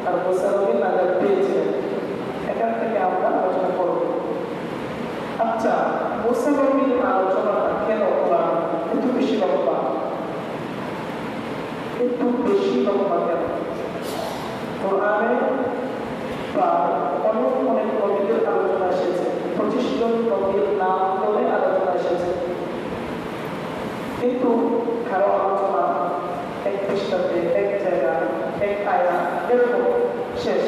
আর মুসা নবী নাজাত পেয়েছিলেন। এখান থেকে আমরা আলোচনা করব। আচ্ছা, মুসা নবীর আলোচনাটা কেন কোরআন এত বেশি লম্বা? একটু বেশি লম্বা কেন? কোরআনে প্রায় অনেক নবীদের আলোচনা এসেছে, 25 জন নবীর নাম বলে আলোচনা এসেছে, কিন্তু কারো আলোচনা এক পৃষ্ঠাতে, এক জায়গায়, এক আয়াত এরকম শেষ।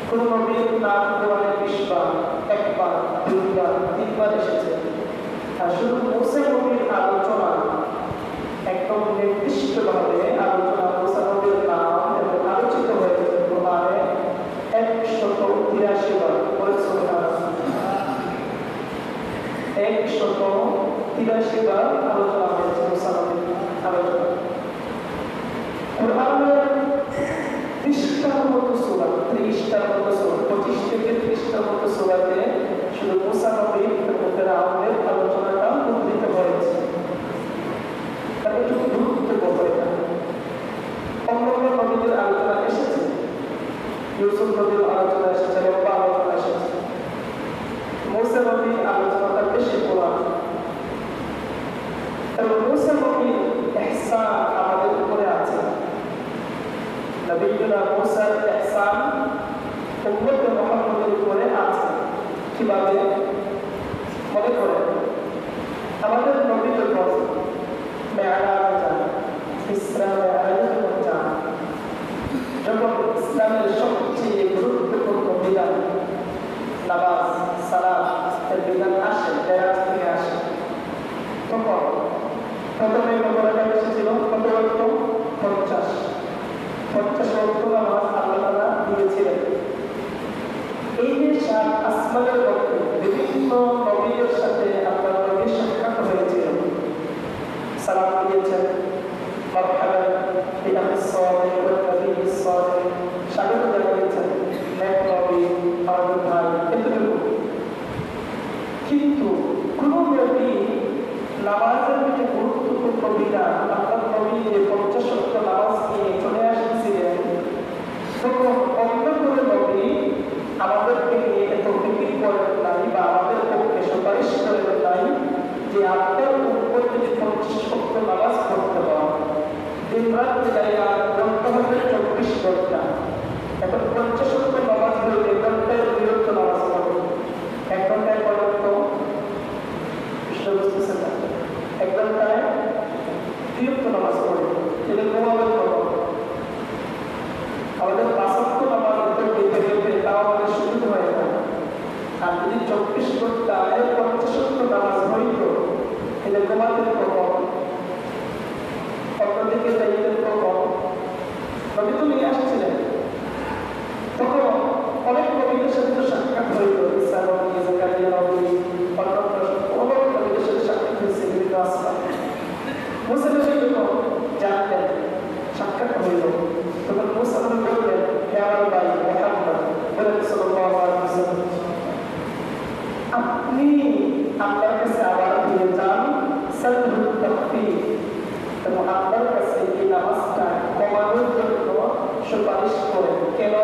কোন নবীর নাম কোরআনে 20 বার, একবার, দুইবার, তিনবার এসেছে। আর শুধু মুসা নবীর আলোচনা একদম নির্দিষ্টভাবে আলোচনা, মুসা নবীর নাম এবং আলোচিত হয়েছে কোরআনে 183 বার। বলেছে 183 বার আলোচনা হয়েছে মুসা নবীর আলোচনা। কোরআনের 30টার মতো সূরা, 30টার মতো সূরা, 25 থেকে 30টার মতো সূরাতে শুধু মুসা নবী এবং ফিরআউনের আলোচনাটা উদ্ধৃত হয়েছে। তার একটু গুরুত্বপূর্ণ এটা। অন্যান্য নবীদের আলোচনা এসেছে, ইউসুফ নবীর আলোচনা এসেছে, লম্বা আলোচনা এসেছে। মুসা নবীর আলোচনাটা বেশি পুরান। এবং মুসা নবীর ইহসান আমাদের উপরে আছে। নবীনা মুসার ইহসান উম্মত মুহাম্মাদের উপরে আছে। কিভাবে? মনে করেন, আমাদের নবী যখন মেরাজে যান, ইসরা মেরাজে যখন যান, যখন ইসলামের সবচেয়ে গুরুত্বপূর্ণ বিধান নামাজ, সালাত এর বিধান আসে, মেরাজ থেকে আসে, তখন প্রথমে বলাটা এসেছিল কত ওয়াক্ত? 50 ওয়াক্ত নামাজ আল্লাহ তাআলা দিয়েছিলেন। এই যে 7 আসমানের মধ্যে বিভিন্ন নবীদের সাথে আপনার নবীর সাক্ষাৎ হয়েছিল, সালাম দিয়েছেন, মারহাবান বিআখিস সালিহ ওয়া নবিয়্যিস সালিহ, স্বাগত জানিয়েছেন নেক নবী, আমাদের ভাই, এতটুকু। কিন্তু কোন নবী নামাজের যে গুরুত্বপূর্ণ বিধান, আপনার নবী যে 50 ওয়াক্ত নামাজ নিয়ে চলে আসছিলেন, তখন অন্য কোনো নবী আমাদেরকে নিয়ে এত ফিকির করেন নাই বা আমাদের পক্ষে সুপারিশ করেন নাই যে আপনার উপর যদি 50 ওয়াক্ত নামাজ পড়তে হয়, দিন রাত মিলাইয়া পড়তে হবে 24 ঘন্টা। এখন 50 ওয়াক্ত নামাজ হলে ঘন্টায় 2 ওয়াক্ত নামাজ পড়বে, 1 ঘন্টায় কয় ওয়াক্ত? বুঝতেছেন না? 1 ঘন্টায় 2 ওয়াক্ত নামাজ পড়বে, এটা ঘুমাবেন কখন? আমাদের 5 ওয়াক্ত নামাজ দিতে গেলে তাও আমাদের সুবিধা হয় না। আর যদি 24 ঘন্টায় 50 ওয়াক্ত নামাজ হইত, এটা ঘুমাতেন কখন? অন্যদিকে যাইতেন কখন? নবী তো নিয়ে আসছিলেন। তখন অনেক নবীদের সাথে সাক্ষাৎ হইত, ঈসা নবী, যাকারিয়া নবী, অন্যান্য অনেক নবীদের সাথে সাক্ষাৎ হয়েছে বিভিন্ন আসমান। মুসা নবী যখন জানতেন সাক্ষাৎ হইল, তখন মুসা নবী বললেন, হে আমার ভাই মুহাম্মদ, বলেন সাল্লাল্লাহু আলাইহি ওয়াসাল্লাম, আপনি আল্লাহর কাছে আবার ফিরে যান, সালহুল তাকফীর, এবং আল্লাহর কাছে এই নামাজটা কমানোর জন্য সুপারিশ করেন। কেন?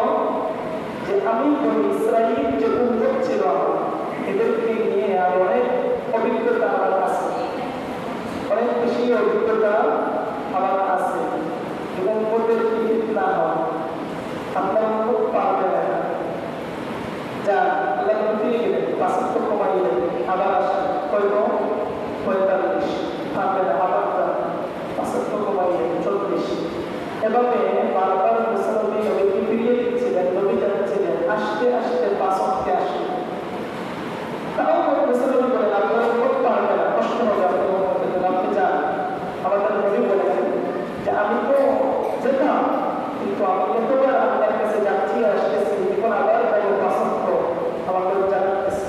যে আমি বনি ইসরাঈল যে উম্মত ছিল, এদেরকে নিয়ে আর অনেক অভিজ্ঞতা আমার আছে, অনেক বেশি অভিজ্ঞতা আমার আছে, এবং উম্মতের কি না হয়, আপনার উম্মত পারবে না। যা আল্লাহ ফিরে গেলেন, 5 ওয়াক্ত কমাইলেন, আবার আসেন, কয়ত? 45, পারবে না, আবার 5 ওয়াক্ত কমাইলেন, 40। এভাবে বারবার মুসা নবী নবীকে ফিরিয়ে দিচ্ছিলেন, নবী জানাচ্ছিলেন আস্তে আস্তে 5 ওয়াক্তে আসেন। তাও মুসা নবী বলেন, আপনার উম্মত পারবে না, কষ্ট হবে, আপনি যান। আমাদের নবী বলেন যে আমি তো যেতাম, কিন্তু আমি এতবার আল্লাহর কাছে যাচ্ছি আসতেছি, এখন আবার 5 ওয়াক্ত আমাকে জানাতেছি।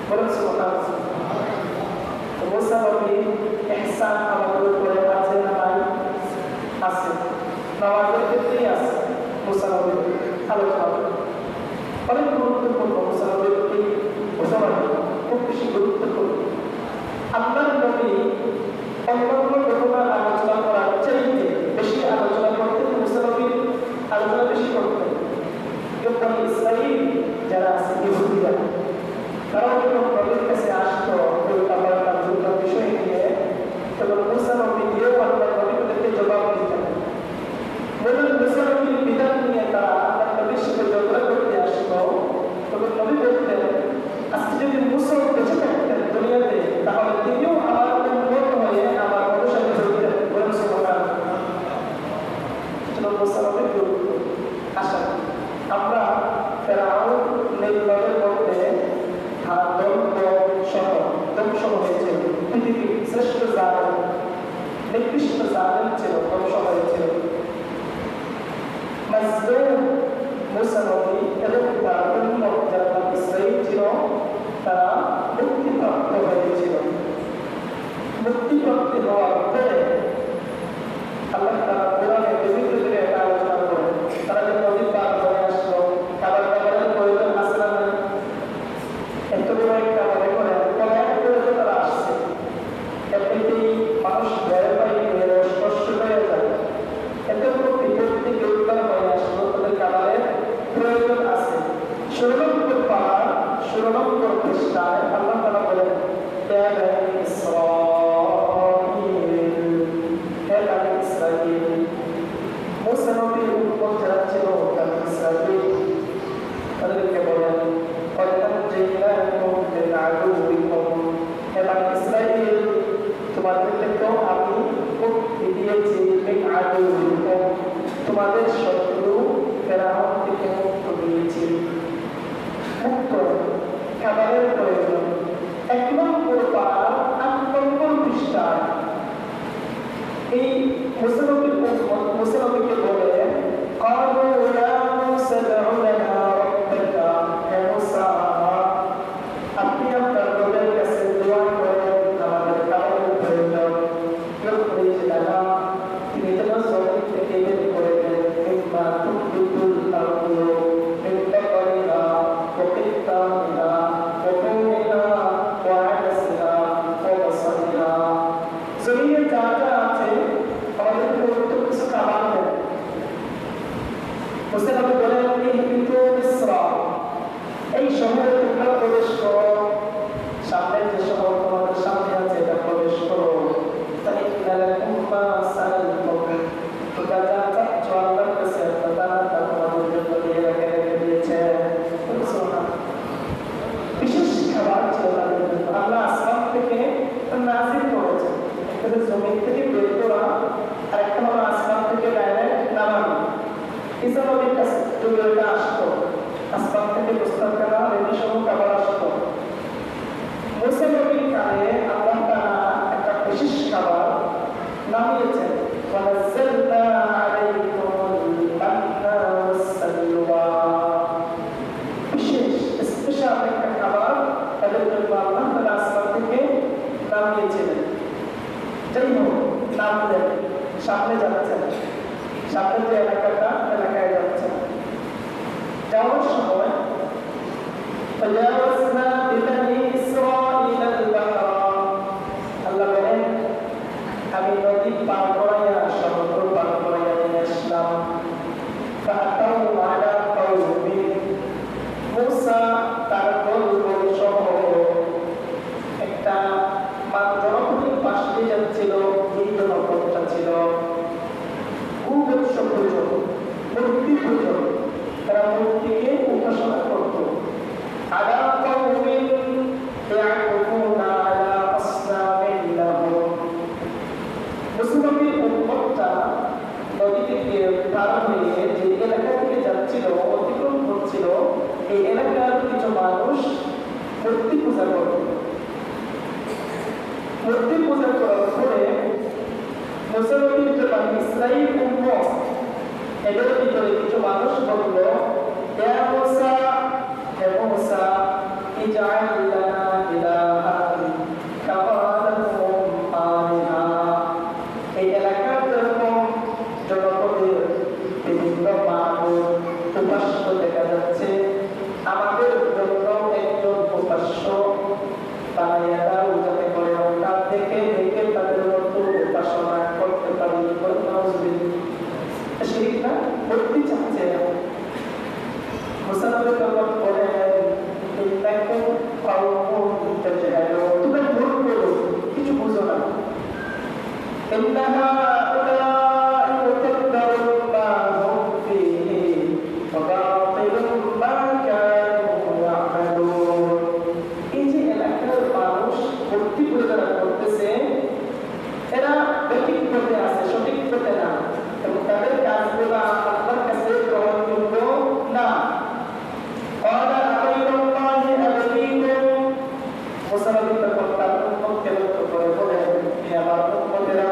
বলেন সুবহানাল্লাহ। মুসা নবী নিকৃষ্ট জালেম ছিল, ধ্বংসকারী ছিল। মাজলুম মুসা নবী এবং তার উম্মত যারা বনী ইসরাঈল ছিল তারা মুক্তিপ্রাপ্ত হয়েছিল। মুক্তিপ্রাপ্তি হওয়ার পরে আল্লাহ তাআলা কোরআনে বিভিন্ন জায়গায় এটা আলোচনা করেন। তারা যে নদী পার হয়ে আসলো, খাবার দাবারের প্রয়োজন আছে না নাই? এত বড় একটা মনে করেন কয়েক করে তারা আসছে, এমনিতেই মানুষ ভয় পাই স্পষ্ট হয়ে যায়। এত বড় বিপদ থেকে উদ্ধার হয়ে আসলো, তাদের খাবারের প্রয়োজন আছে। 16 নম্বর পাড়া 16 নম্বর পৃষ্ঠায় আল্লাহ তাআলা বলেন, ইয়া বনী ইসরাঈল, মুসা নবীর উম্মত যারা ছিল বনী ইসরাঈল, তাদেরকে বলেন, قد نجيناكم من عدوكم, হে বনী ইসরাঈল, তোমাদেরকে তো আমি মুক্তি দিয়েছি মিন আদুইকুম, তোমাদের শত্রু ফেরাউন থেকে মুক্ত দিয়েছি। মুক্ত খাবারের প্রয়োজন 1 নম্বর পারা 8 নম্বর পৃষ্ঠায় এই মুসা নবীর উম্মত মুসা নবীকে বলে, قالوا يا موسى ادع لنا ربك, হে মুসা আপনি আপনার রবের কাছে দোয়া করেন আমাদের খাবারের প্রয়োজন। ইখরিজ লানা, তিনি যেন জমিন থেকে বের করে দেন, মিম্মা তুনবিতুল আরদু মিন বাকরিহা ওয়া কিত্তানিহা ওয়া ফুমিহা ওয়া আদাসিহা ওয়া বাসলিহা, জমিনে যা যা আছে আমাদেরকে একটু কিছু খাবার দেন। মুসা নবী বলেন, ইহবিতু মিসরা, এই শহরে তোমরা প্রবেশ করো, সামনের যে শহর তোমাদের সামনে আছে এটা প্রবেশ করো। ফাইন্না লাকুম মা সাআলতুম, তোমরা যা চাচ্ছ আল্লাহর কাছে আল্লাহ তা তোমাদের জন্য দিয়ে রেখে দিয়েছে। বিশেষ খাবার ছিল তাদের জন্য, আল্লাহ আসমান থেকে নাযিল করেছেন। একটা জমিন থেকে বের করা, আর একটা হলো আসমান থেকে ডাইরেক্ট নামানো। ঈসা নবীর কাছে দুইটা আসতো, আসমান থেকে প্রস্তাব করা রেডি সহ খাবার আসতো। মুসা নবীর কালে আল্লাহ তাআলা একটা বিশেষ খাবার নামিয়েছেন, ওয়ানাজ্জালনা আলাইকুমুল মান্না ওয়াসসালওয়া, বিশেষ স্পেশাল একটা খাবার তাদের জন্য আল্লাহ তাআলা আসমান থেকে নামিয়েছিলেন। যাই হোক, নামলেন, সামনে যাচ্ছেন, সামনে যে এলাকায় যাচ্ছেন, যাওয়ার সময় فجاوزنا ببني إسرائيل البحر, আল্লাহ বলেন আমি নদী পার করাইয়া সমুদ্র পার করাইয়া নিয়ে আসলাম। فأتوا على قوم, মুসা তার দলবল সহ একটা জনপদের পাশ দিয়ে যাচ্ছিল। এই জনপদটা ছিল কুবৎস পূজক, মূর্তি পূজক, তারা মূর্তিকে উপাসনা করত। আলা কওমিন ইয়াকুফুনা আলা আসনামিন লাহুম, মুসা নবীর উম্মতটা নদী থেকে পার হয়ে যে এলাকা থেকে যাচ্ছিল, অতিক্রম করছিল, এই এলাকার কিছু মানুষ মূর্তি পূজা করত। মূর্তি পূজা করার পরে মুসা নবীর যে বনী ইসরাঈল উম্মত, এদের ভিতরে কিছু মানুষ বলল, ইয়া মুসা, হে মুসা, ইজআল লানা ইলাহান কামা লাহুম আলিহা, এই এলাকার যেরকম জনপদের বিভিন্ন মাবুদ উপাস্য দেখা যাচ্ছে, আমাদের জন্য একজন উপাস্য বানাইয়া দাও, যাতে করে আমরা দেখে দেখে তাদের মতো উপাসনা করতে পারি। শিরিক না, মূর্তি চাচ্ছে। মুসা নবী তখন বলেন, ইন্নাকুম কওমুন তাজহালুন, তোমরা ভুল করো, কিছু বুঝো না। ইন্না হাউলাই মুতাব্বারুন মা হুম ফীহি ওয়া বাতিলুন মা কানু ইয়ামালুন, এই যে এলাকার মানুষ মূর্তি পূজা করতেছে, এরা সঠিক পথে আছে, সঠিক পথে না, এবং তাদের কাজগুলো আল্লাহর কাছে গ্রহণযোগ্য না। মুসা নবী তখন তার উম্মতকে লক্ষ্য করে বলেন, হে আমার উম্মতেরা,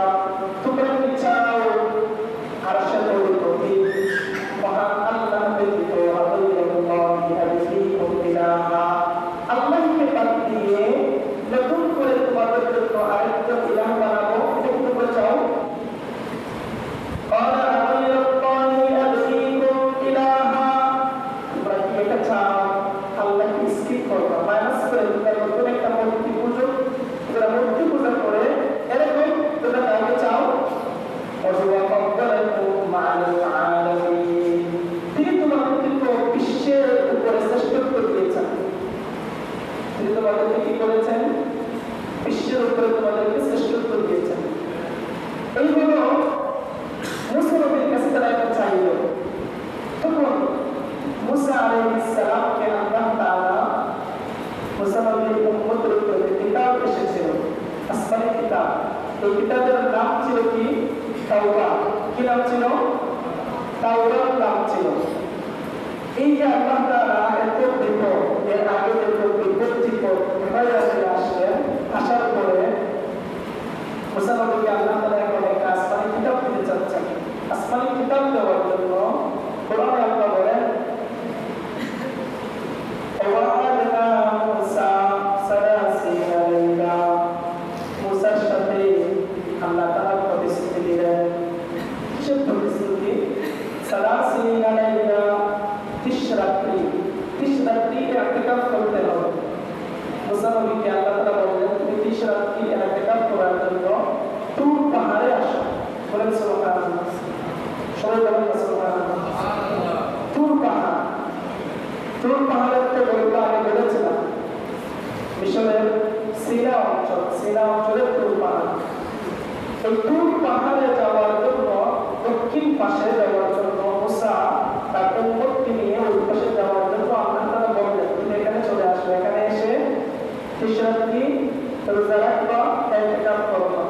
কিতাবের নাম ছিল কি? তাওরাত। কি নাম ছিল? তাওরাত নাম ছিল। এই যে আল্লাহ তাআলা এত বিপদ, এর আগে এত বিপদ হয়ে আসলেন, আসার পরে মুসা নবীকে আল্লাহ তাআলা এখন একটা আসমানি কিতাব দিতে চাচ্ছেন। আসমানি কিতাব দেওয়ার জন্য কোরআনে আল্লাহ বলেন ওয়া'আদনা মুসা সালাসিনা লাইলা, মুসার সাথে আল্লাহ তাআলা প্রতিশ্রুতি দিলেন। কিসের প্রতিশ্রুতি? সালাসিনা লাইলা, 30 রাত্রি ইতিকাফ করতে হবে। মুসা নবীকে আল্লাহ তাআলা বললেন তুমি 30 রাত্রি ইতিকাফ করার জন্য তুর পাহাড়ে আসো। বলেন সুবহানাল্লাহ। সবাই বলেন সুবহানাল্লাহ। তুর পাহাড়ের তো গল্প আমি বলেছিলাম, মিশরের সিনা অঞ্চলের তুর পাহাড়। এই তুর পাহাড়ে যাওয়ার জন্য, দক্ষিণ পাশে যাওয়ার জন্য মুসা তার উম্মতকে নিয়ে ওই পাশে যাওয়ার জন্য আল্লাহ তাআলা বললেন তুমি এখানে চলে আসো, এখানে এসে 30 রাত্রি রোজা রাখবা, ইতিকাফ করবা।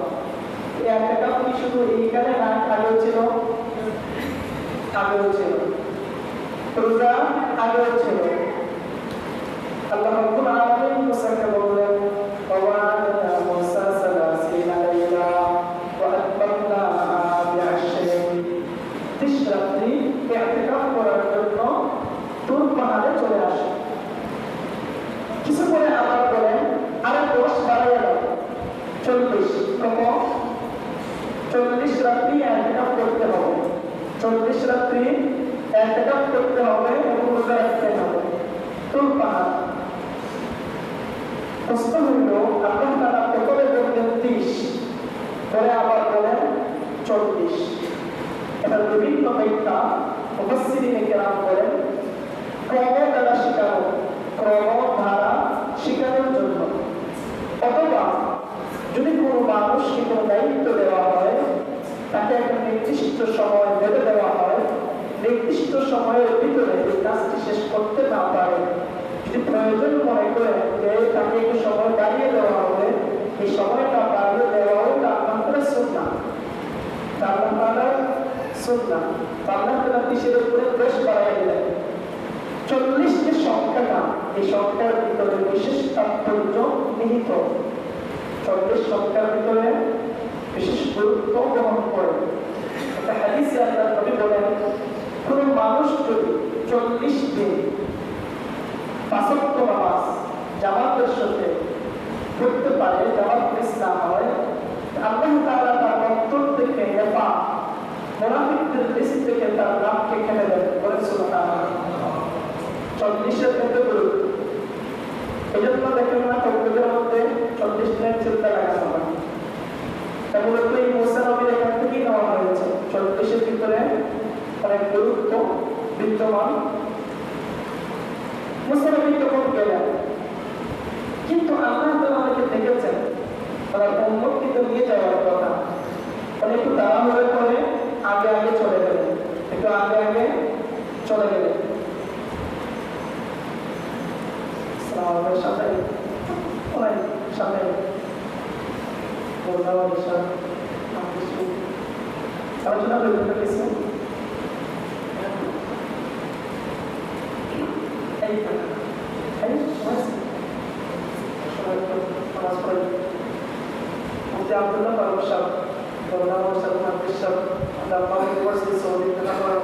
এই ইতিকাফ কি শুধু এইখানে না, আগেও ছিল, রোজা আগেও ছিল। আল্লাহ রাব্বুল আলামিন মুসাকে বললেন ওয়া'আদনা মুসা সালাসিনা লাইলা ওয়া আতমামনাহা বি'আশরিন, 30 রাত্রি ইতিকাফ করার জন্য তুর পাহাড়ে চলে আসে। কিছু পরে আবার বলেন আরো 10 বাড়াইয়া দাও, 40। কত? 40 রাত্রি ইতিকাফ করতে হবে। 40 রাত্রি ইতিকাফ করতে হবে এবং রোজা রাখতে হবে। তুর পাহাড়। প্রশ্ন হইল আল্লাহ তাআলা প্রথমে বললেন 30, পরে আবার বলেন 40। এটা বিভিন্ন ব্যাখ্যা মুফাসসিরিনে কেরাম বলেন ক্রমধারা শিখানোর জন্য, অথবা যদি কোনো মানুষকে কোনো দায়িত্ব দেওয়া হয়, তাকে একটা নির্দিষ্ট সময় বেঁধে দেওয়া হয়, নির্দিষ্ট সময়ের ভিতরে এই কাজটি শেষ করতে না পারে, যদি প্রয়োজন মনে করেন যে তাকে একটু সময় বাড়িয়ে দেওয়া হবে, এই সময়টা বাড়িয়ে দেওয়াও তার সুন্নাহ। আল্লাহ তাআলা কিসের উপরে 10 বাড়াইয়া দিলেন? 40 যে সংখ্যাটা, এই সংখ্যার ভিতরে বিশেষ তাৎপর্য নিহিত। 40 সংখ্যার ভিতরে বিশেষ গুরুত্ব বহন করে। একটা হাদিসে আল্লাহ নবী বলেন কোন মানুষ যদি 40 দিন 5 ওয়াক্ত নামাজ জামাতের সাথে পড়তে পারে, জামাত মিস না হয়, আল্লাহ তাআলা তার অন্তর থেকে মুনাফিকদের লিস্ট থেকে তার নামকে কেটে দেন। বলেন সুবহানাল্লাহ। 40-এর ক্ষেত্রে গুরুত্ব। এই জন্য দেখেন না তকবীরের মধ্যে 40 দিনের চিন্তা লাগানো হয়। তাহলে তো এই মুসা নবীর এখান থেকেই নেওয়া হয়েছে। 40-এর ভিতরে অনেক গুরুত্ব বিদ্যমান। মুসা নবী তখন গেলেন, কিন্তু আল্লাহ তাআলা আমাকে দেখেছেন তার উম্মতকে তো নিয়ে যাওয়ার কথা, একটু তাড়াহুড়ো করে আগে চলে গেলেন, সাথে আলোচনা করতে পেরেছি। Abdullah Farooq Purnama Salman Bishop the University Saudi Arabia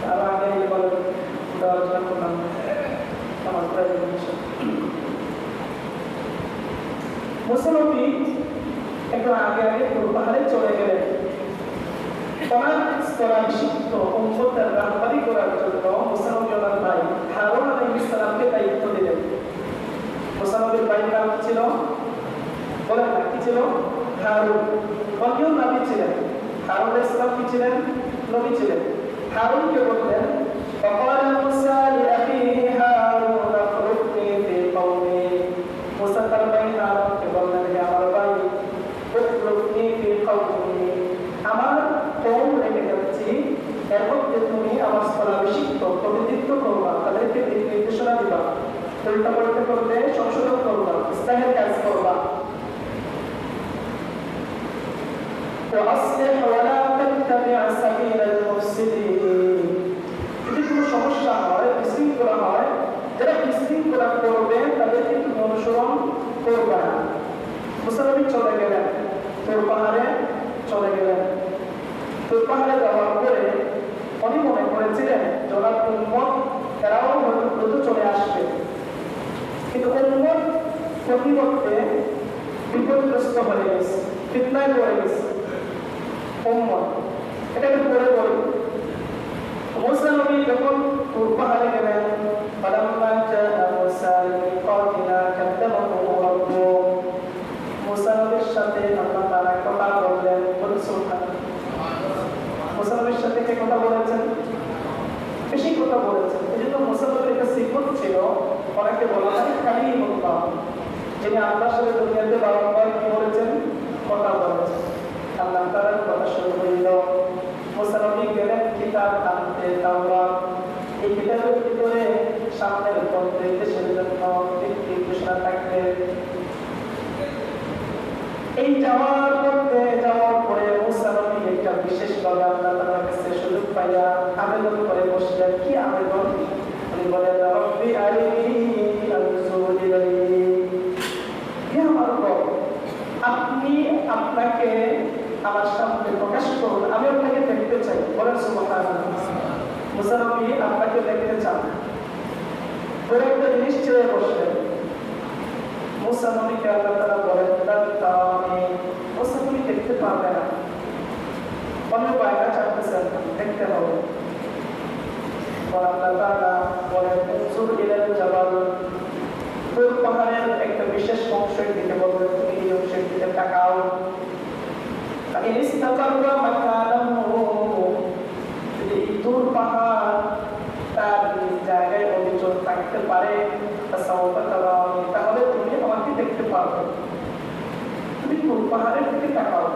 তারা আগে এই বলে আলোচনা করলাম আমার প্রেজেন্টেশন। মুসা নবী একটু আগে পাহাড়ে চলে গেলেন। স্তরাভিষিক্ত উম্মতের রাহবারি করার জন্য মুসা নবী ওনার ভাই হারুন আলাইহিস সালামকে দায়িত্ব দিলেন। মুসা নবীর ভাইয়ের নাম ছিল, বলেন না কি ছিল? হারুন। অন্যও নবী ছিলেন। হারুন আলাইহিস সালাম কি ছিলেন? নবী ছিলেন। হারুনকে বললেন فقال موسى لأخيه هارون اخلفني في قومي। মুসা তার ভাই হারুনকে বললেন হে আমার ভাই اخلفني في قومي, আমার কওম রেখে যাচ্ছি, এর মধ্যে তুমি আমার স্থলাভিষিক্ত প্রতিনিধিত্ব করবা, তাদেরকে দিক নির্দেশনা দিবা, উল্টা পাল্টা করলে সংশোধন করবা, ইসলাহের কাজ করবা। وأصلح ولا تتبع سبيل المفسدين যদি কোনো সমস্যা হয় বিশৃঙ্খলা হয় যারা বিশৃঙ্খলা করবে তাদেরকে তুমি অনুসরণ করবে না মুসানবী চলে গেলেন তোর পাহাড়ে চলে গেলেন তোর পাহাড়ে যাওয়ার পরে উনি মনে করেছিলেন জনাব উম্মত এরাও হয়তো দ্রুত চলে আসবে কিন্তু উম্মত প্রতিমধ্যে বিপদগ্রস্ত হয়ে গেছে ফিতনায় পড়ে গেছে উম্মত এটাকে পড়ে বলি মুসা নবী যখন তুর পাহাড়ে গেলেন ফালাম্মা জাআ মুসা লিমিকাতিনা কাল্লামাহু রাব্বুহু মুসা নবীর সাথে আল্লাহ তাআলা কথা বললেন সুবহানাল্লাহ মুসা নবীর সাথে কে কথা বলেছেন বেশি কথা বলেছেন এজন্য মুসা নবীর একটা সিফত ছিল অনেকে বলা হয় কালিমুল্লাহ যিনি আল্লাহর সাথে দুনিয়াতে বারবার কি বলেছেন কথা বলেছেন আল্লাহ তাআলার কথা শুরু হইল মুসা নবী গেলেন কিতাব আনতে তাওরাত এই কিতাবের ভিতরে সামনের পথে দেশের জন্য একটি ঘোষণা থাকবে এই যাওয়ার পরে মুসা নবী একটা বিশেষভাবে আল্লাহ তাআলার কাছে সুযোগ পাইয়া আবেদন করে বসলেন কি আবেদন উনি বলেন রব্বি আরিনি আনজুর ইলাইহি হে আমার রব আপনি আপনাকে আমার সামনে প্রকাশ করুন আমি আপনাকে দেখতে চাই বলেন সুবহানাল্লাহ মুসা নবী আপনাকে দেখতে চান বড় একটা জিনিস চেয়ে বসলেন মুসা নবীকে আল্লাহ তাআলা বলেন তাআনি মুসা নবী দেখতে পারবে না অনেক বাইরে চাইতেছেন দেখতে হবে আল্লাহ তাআলা বলেন উনজুর ইলাল জাবাল তুর পাহাড়ের একটা বিশেষ অংশের দিকে বলবেন তুমি এই অংশের দিকে তাকাও ইনিস্তাকাররা মাকানাহু যদি তুর পাহাড় তার জায়গায় অবিচল থাকতে পারে তাহলে তুমি আমাকে দেখতে পারবে তুমি তুর পাহাড়ের দিকে তাকাও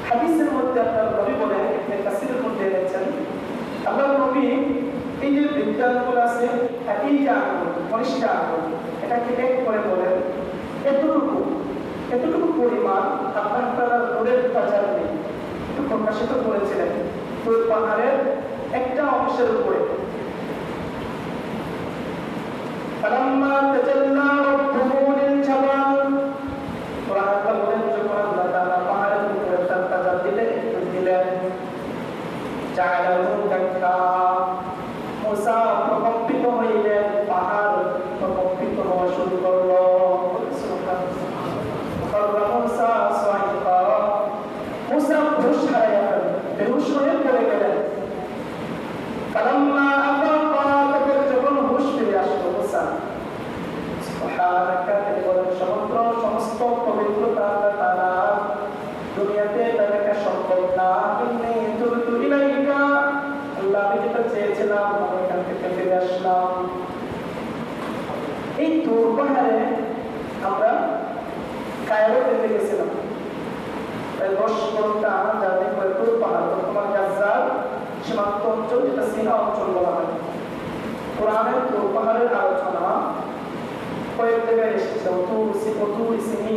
হাদিসের মধ্যে আপনার নবী বলেন ইবনে কাসিরের মধ্যে এনেছেন আল্লাহ নবী এই যে বিদ্যালয়গুলো আছে এই যে আগুন কনিষ্ঠ আগুন এটাকে এক করে বলেন এতটুকু পরিমাণ আপনার তারা নূরের বাজার নেই একটু প্রকাশিত করেছিলেন তুর পাহাড়ের একটা অংশের উপরে فلما تجلى ربه للجبل قرآن বলেন যখন আল্লাহ তাআলা পাহাড়ের উপরে তার তাজাল্লি দিলেন জাআলাহু দাক্কা মুসা প্রকম্পিত হইলেন পাহাড় প্রকম্পিত হওয়া শুরু করলো মুসা সাইকা মুসা হুঁশ হারিয়ে গেলেন বেহুশ হয়ে পড়ে গেলেন ফালাম্মা আফাকা যখন হুঁশ ফিরে আসলো মুসা সুবহানাকা বলেন সমস্ত পবিত্রতা আল্লাহ তাআলা দুনিয়াতে দেখা সম্ভব না ইন্নী তুরতু ইলাইকা আল্লাহ আমি যেটা চেয়েছিলাম আমি এখান থেকে ফিরে আসলাম এই তুর পাহাড়ে আমরা কায়রো যেতে গেছিলাম 10 ঘন্টা জার্নি করে তুর পাহাড় বর্তমান গাজার সীমান্ত অঞ্চল যেটা সিনা অঞ্চল বলা হয় কোরআনের তুর পাহাড়ের আলোচনা কয়েক জায়গায় এসেছে অতুর সিনি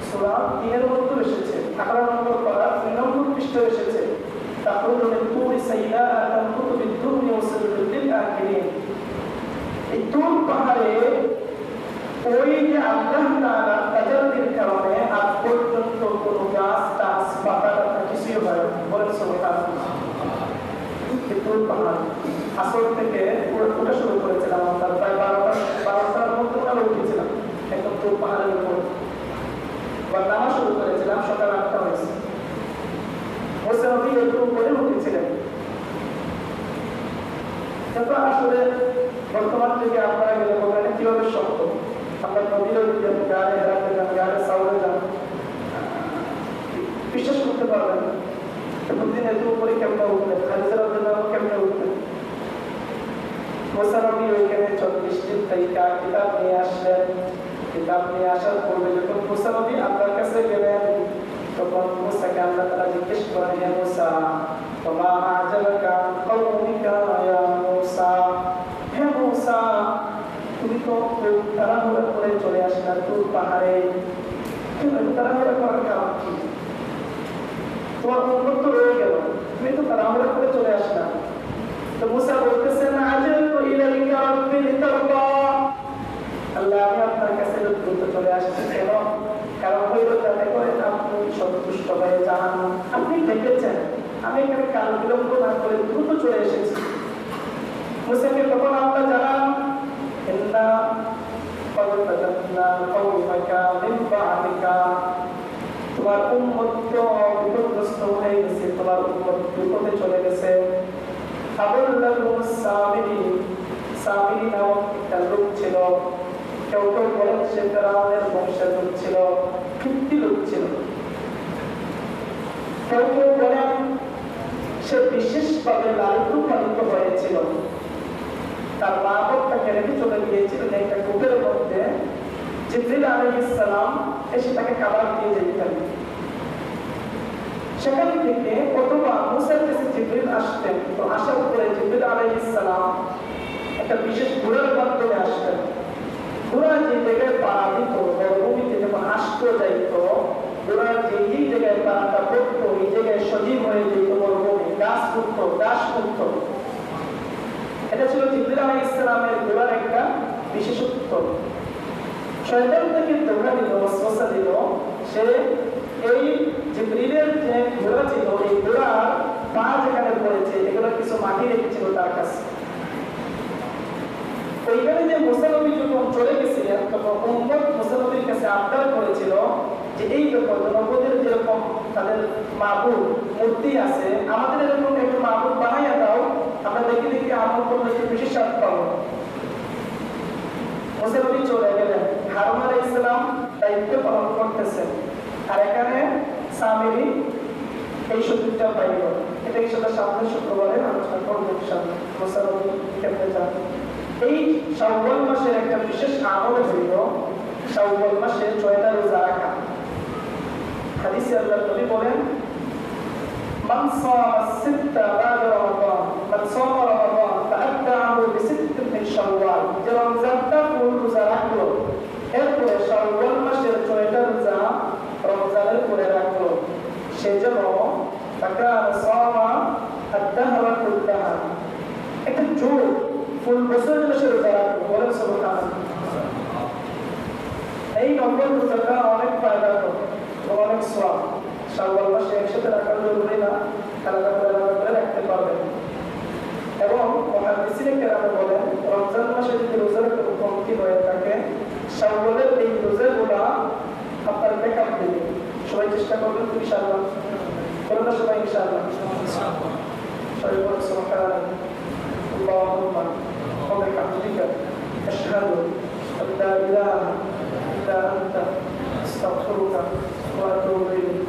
সূরা 3 এর মধ্যে এসেছে 18 নম্বর পারা 2 নম্বর পৃষ্ঠা এসেছে তাহলে তুর সাইলা তানকুতু বিদুনি ওয়াসিলুল আখিরিন এই তুর পাহাড়ে ওই যে আল্লাহ তাআলা তাজাল্লির কারণে আজ পর্যন্ত কোনো গাছ পাতা কিছুই হয় বলেন সুবহানাল্লাহ তুর পাহাড় আসর থেকে ওটা শুরু করেছিলাম আমরা প্রায় 12টার মধ্যে আমরা উঠেছিলাম একদম তুর পাহাড়ের উপর বা নামা শুরু করেছিলাম সকাল 8টা হয়েছে মুসা নবী একটু উপরে উঠেছিলেন কিন্তু আসলে বর্তমান যুগে আপনারা গেলে বলবেন কিভাবে শক্ত আমরা নদীর গাড়ি হেরাতে যান গাড়ি সাউরে যান বিশ্বাস করতে পারবেন প্রতিদিন এত উপরে কেমনে উঠলেন খালিজার জন্য কেমনে উঠলেন মুসা নবী ওইখানে 34 দিন থেকে কিতাব নিয়ে আসলেন কিতাব নিয়ে আসার পূর্বে যখন মুসা নবী আল্লাহর কাছে গেলেন তখন মুসাকে আল্লাহ তাআলা জিজ্ঞেস করেন হে মুসা ওমা আজালাকা কওমিকা ইয়া মুসা হে মুসা তুমি তো তাড়াহুড়ো করে চলে আসলে তুর পাহাড়ে তাড়াহুড়ো করার কারণ কি তো মুসা বলতেছেন আজলতু ইলাইকা রাব্বি লিতারদা, আল্লাহ আমি আপনার কাছে দ্রুত চলে আসছি কেন? কারণ হইল যাতে করে আপনি সন্তুষ্ট হয়ে যান। আপনি দেখেছেন আমি এখানে কাল বিলম্ব না করে দ্রুত চলে এসেছি। মুসাকে তখন আল্লাহ জানান ইন্না ক্বাদ ফাতানা কওমাকা মিন বা'দিকা, তোমার উম্মত তো বিপদগ্রস্ত হয়ে গেছে, তোমার উম্মত বিপদে চলে গেছে। আবুল্লাহু সামিরি, সামিরি নামক একটা লোক ছিল, কেউ কেউ বলেন সে ফেরাউনের বংশের লোক ছিল, কৃতি লোক ছিল। কেউ কেউ বলেন সে বিশেষভাবে লালিত পালিত হয়েছিল, তার মা বাপ তাকে রেখে চলে গিয়েছিলেন একটা কূপের মধ্যে। জিবরিল আলাইহিস সালাম এসে তাকে খাবার দিয়ে যেতেন। সেখান থেকে অথবা মুসার কাছে জিবরিল আসতেন, তো আসার পরে জিবরিল আলাইহিস সালাম একটা বিশেষ ঘোড়ার মাধ্যমে আসতেন। ঘোড়া যে জায়গায় পাড়া দিত, মরুভূমিতে যখন আসতো যাইত, ঘোড়ার যেই জায়গায় পাড়াটা পড়তো এই জায়গায় সজীব হয়ে যেত মরুভূমি, গাছ উঠতো, ঘাস উঠতো। এটা ছিল জিবরিল আলাইহিস সালামের ঘোড়ার একটা বিশেষত্ব। শয়তান তাকে ধোঁকা দিল, ওয়াসওয়াসা দিল, সে এই জিবরিলের যে ঘোড়া ছিল এই ঘোড়ার পা যেখানে পড়েছে এগুলো কিছু মাটি রেখেছিল তার কাছে। ওইখানে যে মুসা নবী যখন চলে গেছিলেন তখন উম্মত মুসা নবীর কাছে আবদার করেছিল যে এই রকম নবীদের যেরকম তাদের মাবুদ মূর্তি আছে, আমাদের এরকম একটু মাবুদ বানাইয়া দাও, আমরা দেখে দেখে আমল করলে একটু বেশি স্বাদ পাবো। মুসা নবী চলে গেলেন, হারুন আলাইহিস সালাম দায়িত্ব পালন করতেছেন, আর এখানে সামিরি এই সুযোগটা পাইল। এটা ইনশাআল্লাহ সামনের শুক্রবারে আলোচনা করবো ইনশাআল্লাহ মুসা নবী কেমনে যান। এই শাওয়াল মাসের একটা বিশেষ আমল হইল শাওয়াল মাসে 6টা রোজা রাখা। হাদিসে আল্লাহর নবী বলেন মান সামা সিত্তা বা'দা রমাদান, মান সামা রমাদান ফাআত্তাহু বিসিত্তিন মিন শাওয়াল, যে রমজানটা পুরো রোজা রাখলো এরপরে শাওয়াল মাসের 6টা রোজা রমজানের পরে রাখলো, সে যেন ফাকান সামা আদ-দাহরা কুল্লাহা, একটা জোর ফুল বছর জন্য সে রোজা রাখলো। বলেন সুবহানাল্লাহ। এই নম্বর রোজাটা অনেক ফায়দা করে, অনেক সওয়াব। শাওয়াল মাসে একসাথে রাখা জরুরি না, আলাদা করে রাখতে পারবেন। এবং মুহাদ্দিসিনে কেরাম বলেন রমজান মাসে যদি রোজার কোনো কমতি হয়ে থাকে শাওয়ালের এই রোজাগুলো আপনার ব্যাকআপ দেবে। সবাই চেষ্টা করবেন তো ইনশাআল্লাহ। করুন না সবাই ইনশাআল্লাহ। সবাই বলুন সুবহানাল্লাহ। আল্লাহুম্মা ওয়া বিহামদিকা আশহাদু আন লা ইলাহা ইল্লা আনতা আস্তাগফিরুকা ওয়া আতুবু ইলাইক।